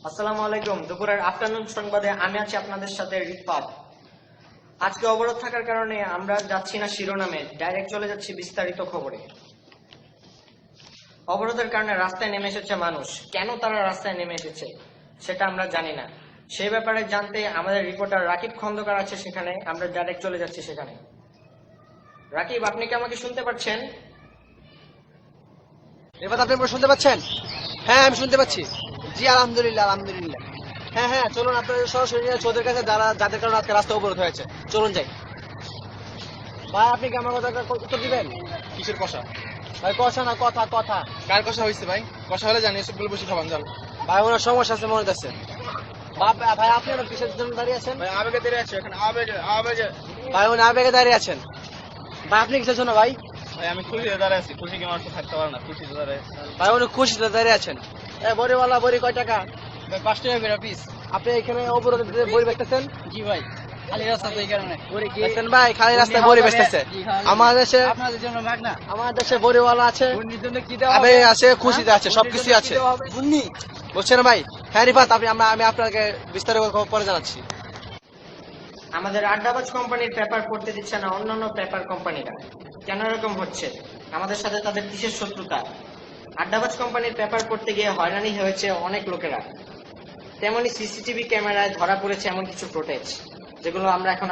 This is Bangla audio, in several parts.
আসসালামু আলাইকুম। দুপুরের আফটারনুন সংবাদে আমি আছি আপনাদের সাথে রিফাত। আজকে অবরোধ থাকার কারণে আমরা যাচ্ছি না শিরোনামে, ডাইরেক্ট চলে যাচ্ছি বিস্তারিত খবরে। অবরোধের কারণে রাস্তায় নেমে এসেছে মানুষ। কেন তারা রাস্তায় নেমে এসেছে সেটা আমরা জানি না। সেই ব্যাপারে জানতে আমাদের রিপোর্টার রাকিব খন্দকার আছে সেখানে, আমরা ডাইরেক্ট চলে যাচ্ছি সেখানে। রাকিব, আপনি কি আমাকে শুনতে পাচ্ছেন? এবার আপনি শুনতে পাচ্ছেন? হ্যাঁ, আমি শুনতে পাচ্ছি। জি, আলহামদুলিল্লাহ আলহামদুলিল্লাহ। হ্যাঁ হ্যাঁ, চলুন আপনাদের সরাসরি ওদের কাছে, যাদের কারণে আজকে রাস্তা অবরোধ হয়েছে। চলুন যাই। ভাই, আপনি কি আমার কথা উত্তর দিবেন? কিসের কষা? ভাই, কথা না, কথা কথা। কার কষা হয়েছে ভাই? কষা হলে জানি সবগুলো বসে খাবান যান। ভাই, ওনার সমস্যা আছে মনে হচ্ছে। ভাই, আপনি ওনার কিসের জন্য দাঁড়িয়ে আছেন? ভাই আবেগে দাঁড়িয়ে আছে এখানে, আবেগে আবেগে। ভাই, উনি আবেগে দাঁড়িয়ে আছেন। ভাই, আপনি কিসের জন্য ভাই? ভাই আমি খুশিতে দাঁড়িয়ে আছি, খুশি কি মানুষ তো থাকতে পারে না, খুশিতে দাঁড়িয়ে আছি। ভাই, উনি খুশিতে দাঁড়িয়ে আছেন। বড়িওয়ালা বড়ি কয় টাকা? ভাই 5 টাকা করে পিস। আপনি এখানে অবরোধে বড়ি বেচতেছেন? জি ভাই, খালি রাস্তা তো এই কারণে। বেচতেন ভাই, খালি রাস্তায় বড়ি বেচতেছে। আমার দেশে, আপনাদের জন্য মাগনা। আমার দেশে বড়িওয়ালা আছে, বুন্নির জন্য কি দেওয়া আবেগে আছে, খুশিতে আছে, সবকিছু আছে। বুন্নি। বুঝছেন ভাই? হ্যাঁ রিফাত, আমি আপনাকে বিস্তারিত পরে জানাচ্ছি। আমাদের আড্ডাবাজ কোম্পানির পেপার পড়তে দিচ্ছে না অন্যান্য পেপার কোম্পানিরা। কেন এরকম হচ্ছে? আমাদের সাথে তাদের কিসের শত্রুতা? আড্ডাবাজ কোম্পানির পেপার পড়তে গিয়ে হয়রানি হয়েছে অনেক লোকেরা। তেমনি সিসিটিভি ক্যামেরায় ধরা পড়েছে এমন কিছু ফুটেজ, যেগুলো আমরা এখন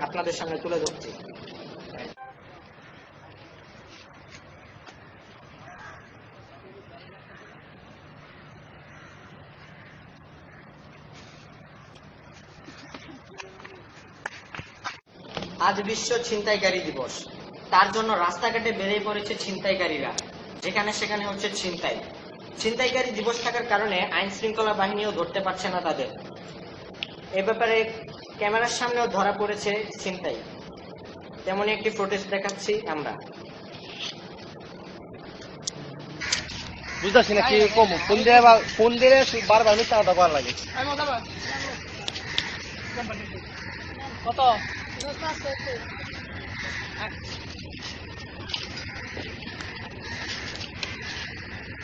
আপনাদের সামনে তুলে ধরছি। আজ বিশ্ব ছিনতাইকারী দিবস। তার জন্য রাস্তাঘাটে বেরিয়ে পড়েছে ছিনতাইকারীরা, যেখানে সেখানে হচ্ছে ছিনতাই। ছিনতাইকারী দিবস থাকার কারণে আইন শৃঙ্খলা বাহিনীও ধরতে পারছে না তাদের। এ ব্যাপারে ক্যামেরার সামনেও ধরা পড়েছে ছিনতাই। তেমনি একটি ফুটেজ দেখাচ্ছি আমরা। বুঝতেছি না কি কম, ফোন দিলে বারবার মিথ্যা কথা বলার লাগে। কত?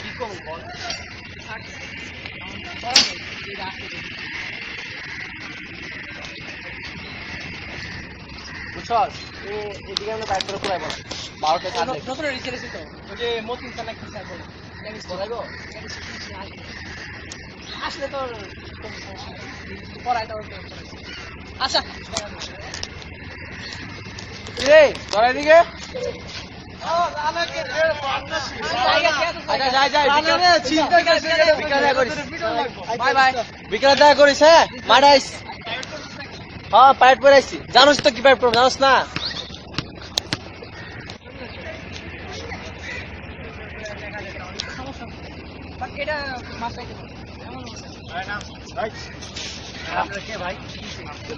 কি কম বল? বুঝছস, এদিকে আমরা বাইক করে পুরাই বলা 12টা কাজ নতুন রিচে এসেছে তো, ওই যে মতিন চালা কি স্যার বলে বলাইবো। আসলে তো পড়াই তো। আচ্ছা রে ধরাই দিকে। বিকেলে দেখা করিস। হ্যাঁ, মারাইস। হ্যাঁ, পাইট পরাইছি। জানোস তো কি পাইট পরব, জানোস না?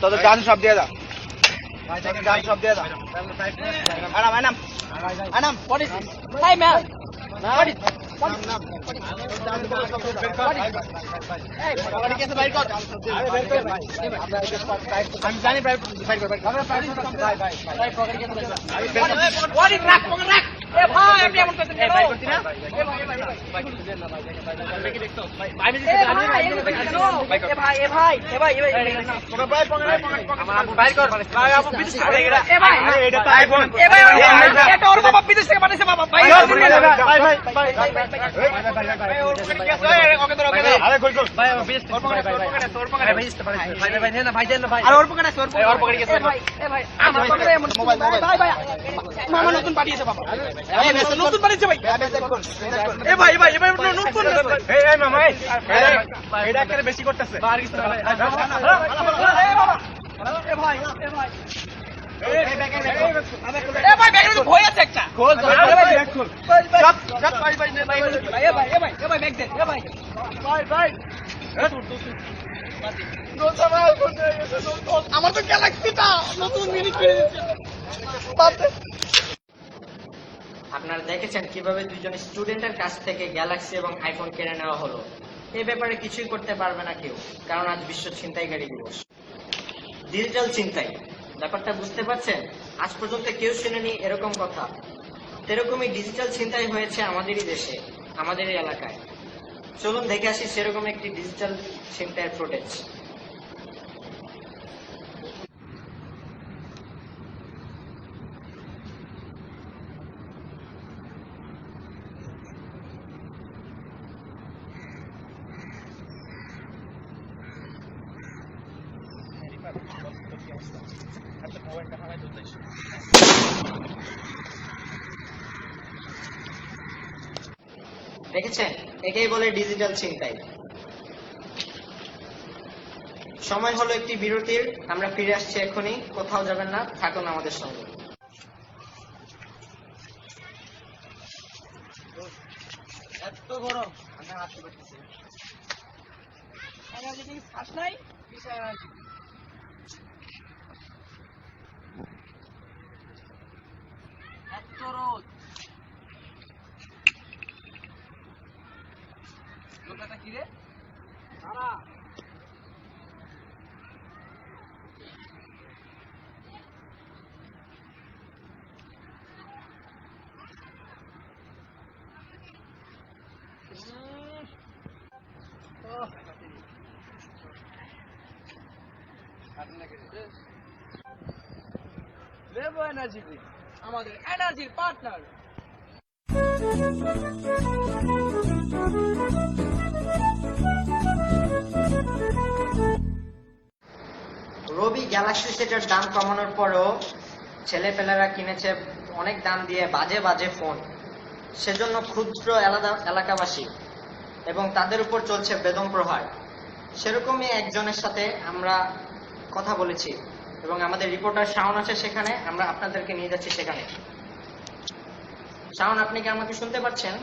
তোদের গান সব দিয়ে দাও ভাই, তোদের গান সব দিয়ে দাও। আনাম আনাম আনাম পড়িস ভাই ম্যাম পড়িস নাম আমি জানি ভাই ভাই এ ভাই আপনি এমন করতেছেন এ ভাই করতি না এ ভাই ভাই দেখছো ভাই আমি দেখছি এ ভাই এ ভাই এ ভাই এ ভাই তোরা ভাই আমার বাইর কর ভাই আপু বিদেশ থেকে এটা এ ভাই এটা তো আইফোন এ ভাই এটা ওর বাবা বিদেশ থেকে পাঠাইছে বাবা ভাই ভাই ওকে ধর ওকে আরে কই কই ভাই বিদেশ থেকে ভাই তোর পকেটে ভাই ভাই ভাই না ভাই দেন না ভাই আর ওর পকেটে ওর পকেটে গেছে ভাই এ ভাই আমার পকেটে এমন মোবাইল ভাই ভাই মামা নতুন পাঠিয়েছে বাবা নতুন বানিয়েছে ভাই এ ভাই ভাই এবার নতুন এই এই মামা এই এটা করে বেশি করতেছে আর কিছু না এ বাবা এ ভাই এ ভাই এ ভাই ব্যাগ তো ভয় আছে একটা খোল ব্যাগ খোল সব সব ভাই ভাই ভাই এ ভাই এ ভাই এ ভাই ব্যাগ দে এ ভাই ভাই ভাই আমার তো গ্যালাক্সিটা নতুন মিনি কিনে দিচ্ছে। আপনারা দেখেছেন কিভাবে দুইজন স্টুডেন্টের কাছ থেকে গ্যালাক্সি এবং আইফোন কিনে নেওয়া হলো। এই ব্যাপারে কিছুই করতে পারবে না কেউ, কারণ আজ বিশ্ব ছিনতাইকারী দিবস। ডিজিটাল ছিনতাই ব্যাপারটা বুঝতে পারছেন? আজ পর্যন্ত কেউ শুনেনি এরকম কথা। এরকমই ডিজিটাল ছিনতাই হয়েছে আমাদেরই দেশে, আমাদেরই এলাকায়। চলুন দেখে আসি সেরকম একটি ডিজিটাল ছিনতাইয়ের ফুটেজ। দেখেছেন, একেই বলে ডিজিটাল ছিনতাই। সময় হলো একটি বিরতির, আমরা ফিরে আসছি এখনই, কোথাও যাবেন না, থাকুন আমাদের সঙ্গে। এত গরম আমি হাঁটতে পারতেছি না। এনার্জি কি শ্বাস নাই? কিসের এনার্জি? এত রোদ। লোকটা কি রে? সারা রেভো এনার্জি ড্রিঙ্ক, আমাদের এনার্জির পার্টনার। রবি গ্যালাক্সি সেটের দাম কমানোর পরও ছেলেপেলেরা কিনেছে অনেক দাম দিয়ে বাজে বাজে ফোন। সেজন্য ক্ষুদ্র এলাকাবাসী এবং তাদের উপর চলছে বেদম প্রহার। সেরকমই একজনের সাথে আমরা কথা বলেছি এবং আমাদের রিপোর্টার শাওন আছে সেখানে, আমরা আপনাদেরকে নিয়ে যাচ্ছি সেখানে। শাওন, আপনি কি আমাকে শুনতে পাচ্ছেন?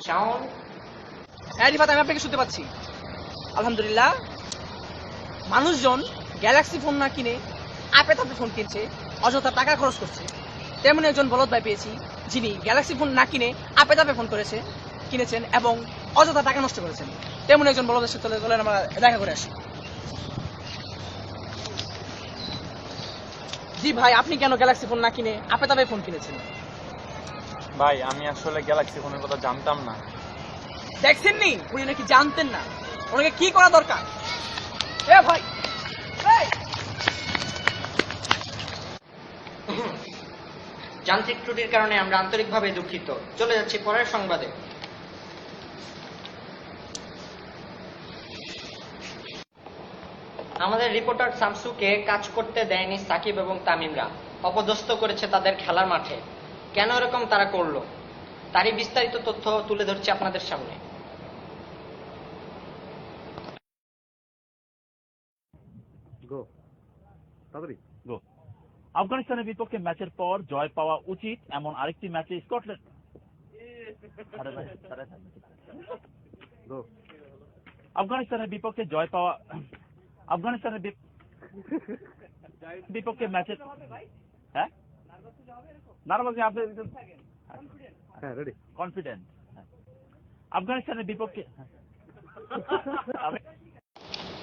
শাওন? হ্যাঁ রিফাত, আমি আপনাকে শুনতে পাচ্ছি। আলহামদুলিল্লাহ, মানুষজন গ্যালাক্সি ফোন না কিনে আপে তাপে ফোন কিনছে, অযথা টাকা খরচ করছে। তেমন একজন বলদ ভাই পেয়েছি যিনি গ্যালাক্সি ফোন না কিনে আপে তাপে ফোন কিনেছেন এবং অযথা টাকা নষ্ট করেছেন। তেমন একজন বলদের সাথে চলে আমরা দেখা করে আসি। জি ভাই, আপনি কেন গ্যালাক্সি ফোন না কিনে আপে তাপে ফোন কিনেছেন? ভাই আমি আসলে গ্যালাক্সি ফোনের কথা জানতাম না। দেখছেন নি, উনি নাকি জানতেন না। ওনাকে কি করা দরকার? এ ভাই, এই! যান্ত্রিক ত্রুটির কারণে আমরা আন্তরিকভাবে দুঃখিত। চলে যাচ্ছি পরের সংবাদে। আমাদের রিপোর্টার শামসুকে কাজ করতে দেয়নি সাকিব এবং তামিমরা, অপদস্থ করেছে তাদের খেলার মাঠে। কেন এরকম তারা করলো, তারই বিস্তারিত তথ্য তুলে ধরছি আপনাদের সামনে। আফগানিস্তানের বিপক্ষে ম্যাচের পর জয় পাওয়া উচিত এমন আরেকটি ম্যাচে স্কটল্যান্ড আফগানিস্তানের বিপক্ষে জয় পাওয়া আফগানিস্তানের বিপক্ষে ম্যাচের হ্যাঁ নার্ভাস আপনি কনফিডেন্ট আফগানিস্তানের বিপক্ষে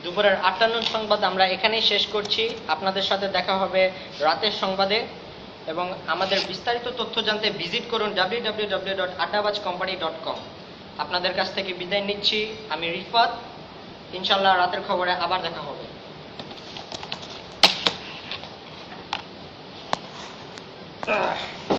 দুপুরের 8টা সংবাদ আমরা এখানেই শেষ করছি। আপনাদের সাথে দেখা হবে রাতের সংবাদে এবং আমাদের বিস্তারিত তথ্য জানতে ভিজিট করুন www.addabazcompany.com। আপনাদের কাছ থেকে বিদায় নিচ্ছি, আমি রিফাত। ইনশাআল্লাহ রাতের খবরে আবার দেখা হবে।